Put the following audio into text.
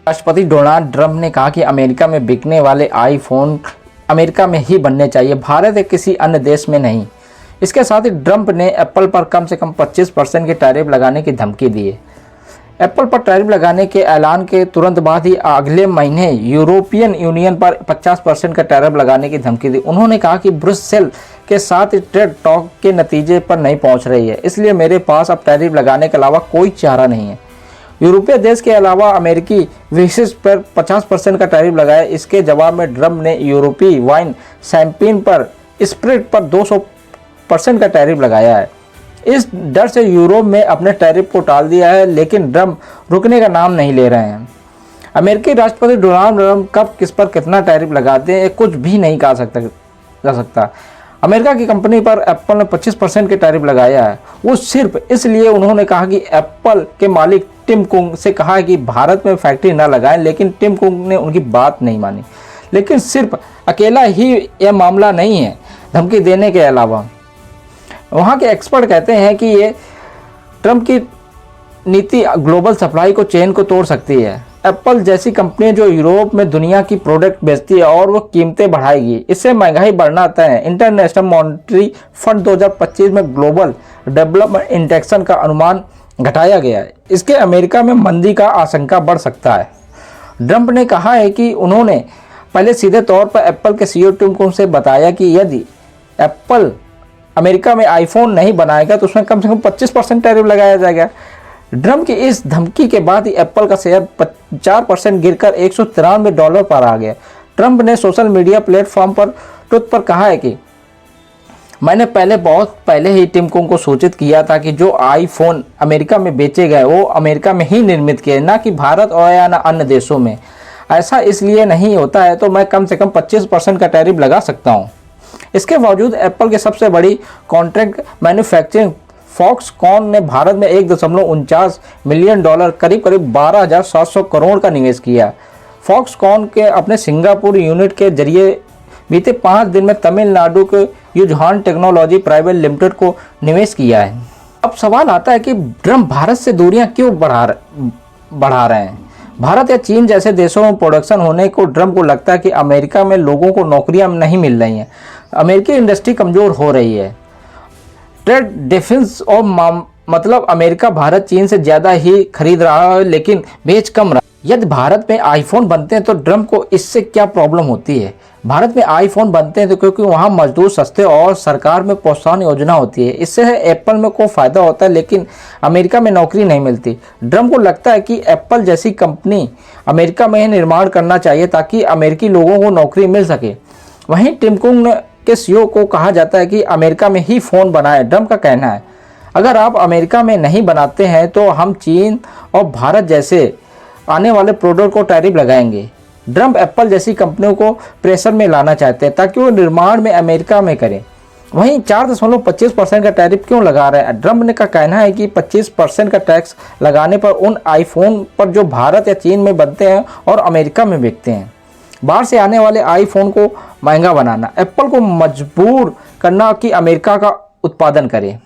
राष्ट्रपति Donald Trump ने कहा कि अमेरिका में बिकने वाले आईफोन अमेरिका में ही बनने चाहिए, भारत या किसी अन्य देश में नहीं। इसके साथ ही ट्रंप ने एप्पल पर कम से कम 25% के टैरिफ लगाने की धमकी दी है। एप्पल पर टैरिफ लगाने के ऐलान के तुरंत बाद ही अगले महीने यूरोपियन यूनियन पर 50% का टैरिफ लगाने की धमकी दी। उन्होंने कहा कि ब्रुसेल के साथ ट्रेड टॉक के नतीजे पर नहीं पहुंच रही है, इसलिए मेरे पास अब टैरिफ लगाने के अलावा कोई चारा नहीं है। यूरोपीय देश के अलावा अमेरिकी विशिष्ट पर 50% का टैरिफ लगाया। इसके जवाब में ट्रंप ने यूरोपीय वाइन, शैंपेन पर स्प्रिट पर 200% का टैरिफ लगाया है। इस डर से यूरोप में अपने टैरिफ को टाल दिया है, लेकिन ट्रंप रुकने का नाम नहीं ले रहे हैं। अमेरिकी राष्ट्रपति डोनाल्ड ट्रंप कब किस पर कितना टैरिफ लगाते हैं कुछ भी नहीं कहा जा सकता। अमेरिका की कंपनी पर एप्पल ने 25% के टैरिफ लगाया है, वो सिर्फ इसलिए उन्होंने कहा कि एप्पल के मालिक टिम कुक से कहा कि भारत में फैक्ट्री न लगाएं, लेकिन टिम कुक ने उनकी बात नहीं मानी। लेकिन सिर्फ अकेला ही यह मामला नहीं है, धमकी देने के अलावा वहाँ के एक्सपर्ट कहते हैं कि ये ट्रंप की नीति ग्लोबल सप्लाई को चेन को तोड़ सकती है। एप्पल जैसी कंपनी जो यूरोप में दुनिया की प्रोडक्ट बेचती है और वो कीमतें बढ़ाएगी, इससे महंगाई बढ़ना तय है। इंटरनेशनल मॉनेटरी फंड 2025 में ग्लोबल डेवलपमेंट इंडेक्स का अनुमान घटाया गया है। इसके अमेरिका में मंदी का आशंका बढ़ सकता है। ट्रंप ने कहा है कि उन्होंने पहले सीधे तौर पर एप्पल के सीईओ टिम कुक से बताया कि यदि एप्पल अमेरिका में आईफोन नहीं बनाएगा तो उसमें कम से कम 25% टैरिफ लगाया जाएगा। ट्रंप की इस धमकी के बाद ही एप्पल का शेयर 4% गिरकर $193 पर आ गया। ट्रंप ने सोशल मीडिया प्लेटफॉर्म पर ट्रुथ पर कहा है कि मैंने बहुत पहले ही टिम कुक को सूचित किया था कि जो आईफोन अमेरिका में बेचे गए वो अमेरिका में ही निर्मित किए, ना कि भारत और या ना अन्य देशों में। ऐसा इसलिए नहीं होता है तो मैं कम से कम 25% का टैरिफ लगा सकता हूँ। इसके बावजूद एप्पल के सबसे बड़ी कॉन्ट्रैक्ट मैन्युफैक्चरिंग फॉक्सकॉन ने भारत में $1.49 मिलियन करीब 12,700 करोड़ का निवेश किया। फॉक्सकॉन के अपने सिंगापुर यूनिट के जरिए बीते 5 दिन में तमिलनाडु के युजहान टेक्नोलॉजी प्राइवेट लिमिटेड को निवेश किया है। अब सवाल आता है कि ट्रंप भारत से दूरियां क्यों बढ़ा रहे हैं। भारत या चीन जैसे देशों में प्रोडक्शन होने को ट्रंप को लगता है कि अमेरिका में लोगों को नौकरियां नहीं मिल रही हैं, अमेरिकी इंडस्ट्री कमज़ोर हो रही है। ट्रेड डिफेंस और मतलब अमेरिका भारत चीन से ज़्यादा ही खरीद रहा है लेकिन बेच कम रहा है। यदि भारत में आईफोन बनते हैं तो ट्रंप को इससे क्या प्रॉब्लम होती है। भारत में आईफोन बनते हैं तो क्योंकि वहाँ मजदूर सस्ते और सरकार में प्रोत्साहन योजना होती है, इससे एप्पल में को फ़ायदा होता है, लेकिन अमेरिका में नौकरी नहीं मिलती। ट्रंप को लगता है कि एप्पल जैसी कंपनी अमेरिका में ही निर्माण करना चाहिए ताकि अमेरिकी लोगों को नौकरी मिल सके। वहीं टिम कुक के सीईओ को कहा जाता है कि अमेरिका में ही फ़ोन बनाए। ट्रंप का कहना है अगर आप अमेरिका में नहीं बनाते हैं तो हम चीन और भारत जैसे आने वाले प्रोडक्ट को टैरिफ लगाएंगे। ट्रंप एप्पल जैसी कंपनियों को प्रेशर में लाना चाहते हैं ताकि वो निर्माण में अमेरिका में करें। वहीं 4.25% का टैरिफ क्यों लगा रहे हैं। ट्रंप ने का कहना है कि 25% का टैक्स लगाने पर उन आईफोन पर जो भारत या चीन में बनते हैं और अमेरिका में बिकते हैं। बाहर से आने वाले आईफोन को महंगा बनाना, एप्पल को मजबूर करना कि अमेरिका का उत्पादन करे।